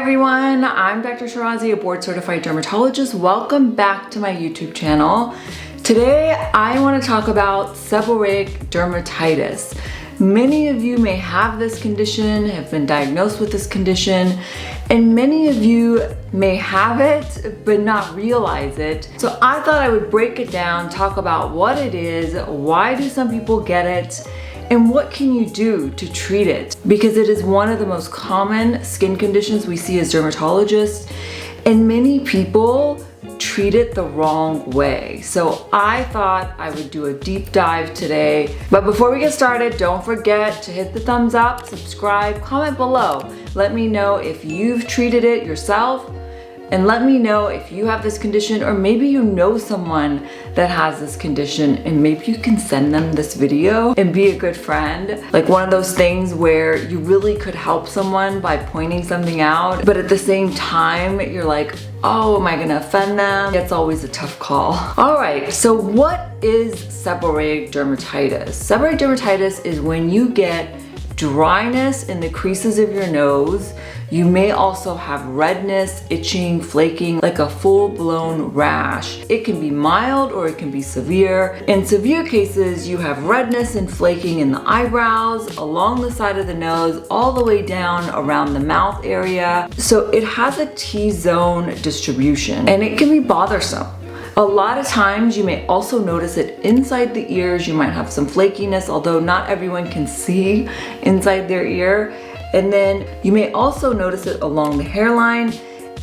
everyone, I'm Dr. Shirazi, a board certified dermatologist. Welcome back to my YouTube channel. Today I want to talk about seborrheic dermatitis. Many of you may have this condition, have been diagnosed with this condition, and many of you may have it but not realize it. So I thought I would break it down, talk about what it is, why do some people get it, and what can you do to treat it? Because it is one of the most common skin conditions we see as dermatologists, and many people treat it the wrong way. So I thought I would do a deep dive today. But before we get started, don't forget to hit the thumbs up, subscribe, comment below. Let me know if you've treated it yourself, and let me know if you have this condition, or maybe you know someone that has this condition and maybe you can send them this video and be a good friend. Like one of those things where you really could help someone by pointing something out, but at the same time, you're like, oh, am I gonna offend them? It's always a tough call. All right, so what is seborrheic dermatitis? Seborrheic dermatitis is when you get dryness in the creases of your nose. You may also have redness, itching, flaking, like a full-blown rash. It can be mild or it can be severe. In severe cases, you have redness and flaking in the eyebrows, along the side of the nose, all the way down around the mouth area. So it has a T-zone distribution and it can be bothersome. A lot of times you may also notice it inside the ears. You might have some flakiness, although not everyone can see inside their ear. And then you may also notice it along the hairline,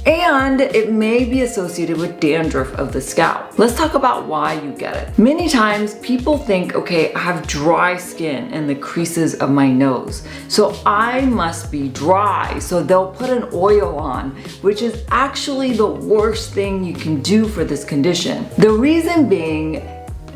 and it may be associated with dandruff of the scalp. Let's talk about why you get it. Many times people think, okay, I have dry skin in the creases of my nose, so I must be dry. So they'll put an oil on, which is actually the worst thing you can do for this condition. The reason being,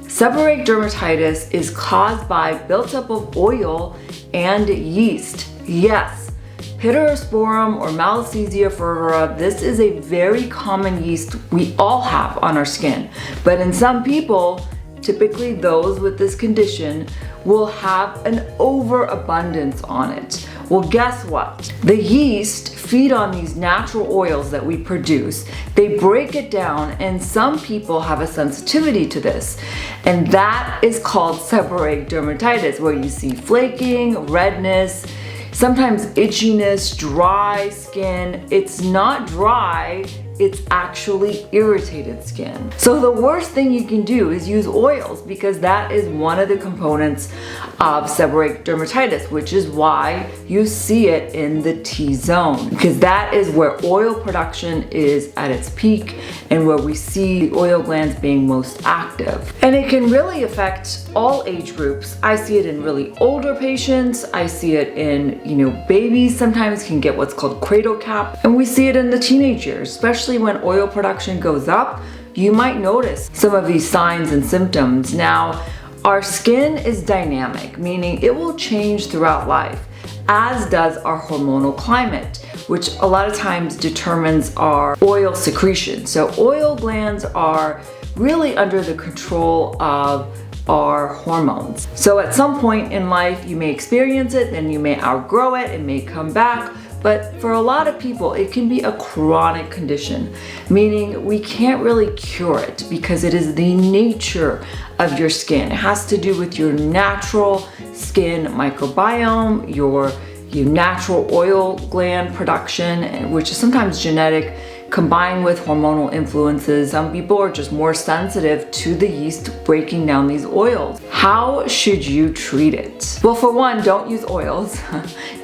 seborrheic dermatitis is caused by buildup of oil and yeast. Yes, Pityrosporum or Malassezia furfura, this is a very common yeast we all have on our skin. But in some people, typically those with this condition, will have an overabundance on it. Well, guess what? The yeast feed on these natural oils that we produce. They break it down, and some people have a sensitivity to this. And that is called seborrheic dermatitis, where you see flaking, redness, sometimes itchiness, dry skin. It's not dry, it's actually irritated skin. So the worst thing you can do is use oils, because that is one of the components of seborrheic dermatitis, which is why you see it in the T-zone, because that is where oil production is at its peak and where we see the oil glands being most active. And it can really affect all age groups. I see it in really older patients. I see it in, babies sometimes can get what's called cradle cap. And we see it in the teenage years, especially when oil production goes up. You might notice some of these signs and symptoms. Now, our skin is dynamic, meaning it will change throughout life, as does our hormonal climate, which a lot of times determines our oil secretion. So oil glands are really under the control of our hormones. So at some point in life, you may experience it, then you may outgrow it, it may come back. But for a lot of people, it can be a chronic condition, meaning we can't really cure it because it is the nature of your skin. It has to do with your natural skin microbiome, your natural oil gland production, which is sometimes genetic, combined with hormonal influences. Some people are just more sensitive to the yeast breaking down these oils. How should you treat it? Well, for one, don't use oils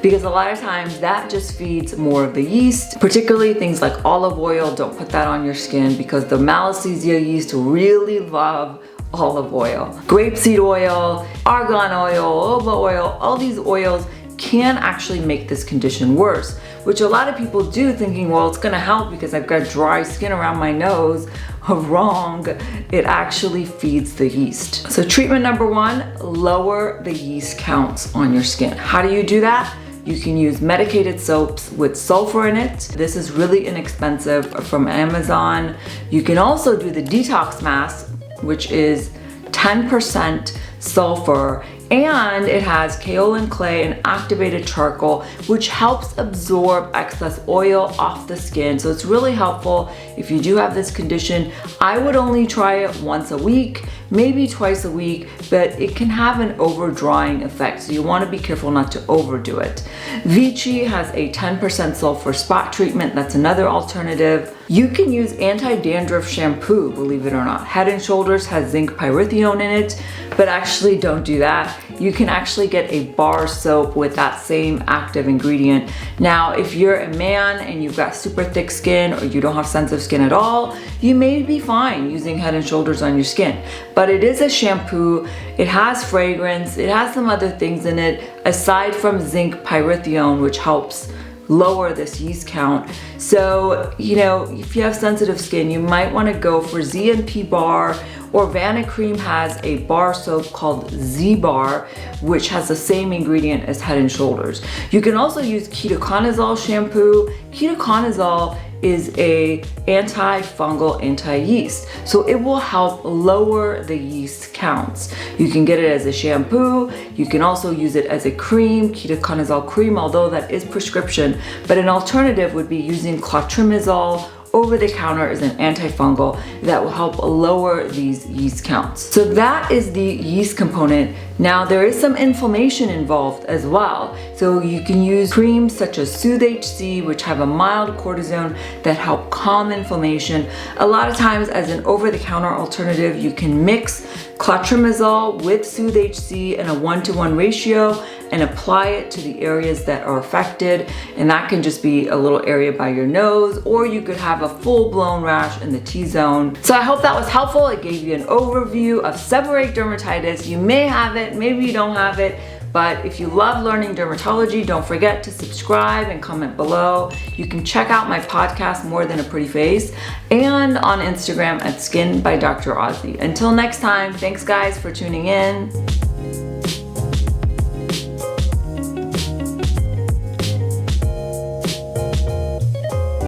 because a lot of times that just feeds more of the yeast, particularly things like olive oil. Don't put that on your skin because the Malassezia yeast really love olive oil. Grapeseed oil, argan oil, jojoba oil, all these oils can actually make this condition worse, which a lot of people do, thinking, well, it's gonna help because I've got dry skin around my nose. Wrong, it actually feeds the yeast. So treatment number one, lower the yeast counts on your skin. How do you do that? You can use medicated soaps with sulfur in it. This is really inexpensive from Amazon. You can also do the detox mask, which is 10% sulfur And it has kaolin clay and activated charcoal, which helps absorb excess oil off the skin. So it's really helpful if you do have this condition. I would only try it once a week, maybe twice a week, but it can have an over drying effect. So you want to be careful not to overdo it. Vichy has a 10% sulfur spot treatment. That's another alternative. You can use anti-dandruff shampoo, believe it or not. Head & Shoulders has zinc pyrithione in it, but actually don't do that. You can actually get a bar soap with that same active ingredient. Now, if you're a man and you've got super thick skin or you don't have sensitive skin at all, you may be fine using Head & Shoulders on your skin. But it is a shampoo, it has fragrance, it has some other things in it aside from zinc pyrithione, which helps lower this yeast count. So, if you have sensitive skin, you might want to go for ZNP bar, or Vanicream has a bar soap called Z-Bar, which has the same ingredient as Head & Shoulders. You can also use ketoconazole shampoo. Ketoconazole is a antifungal, anti-yeast. So it will help lower the yeast counts. You can get it as a shampoo. You can also use it as a cream, ketoconazole cream, although that is prescription. But an alternative would be using clotrimazole over the counter as an antifungal that will help lower these yeast counts. So that is the yeast component. Now there is some inflammation involved as well. So you can use creams such as Soothe HC, which have a mild cortisone that help calm inflammation. A lot of times as an over-the-counter alternative, you can mix clotrimazole with Soothe HC in a 1-to-1 ratio and apply it to the areas that are affected. And that can just be a little area by your nose, or you could have a full-blown rash in the T-zone. So I hope that was helpful. It gave you an overview of seborrheic dermatitis. You may have it, maybe you don't have it, but if you love learning dermatology, don't forget to subscribe and comment below. You can check out my podcast, More Than a Pretty Face, and on Instagram at Skin by Dr. Ozzy. Until next time, thanks guys for tuning in.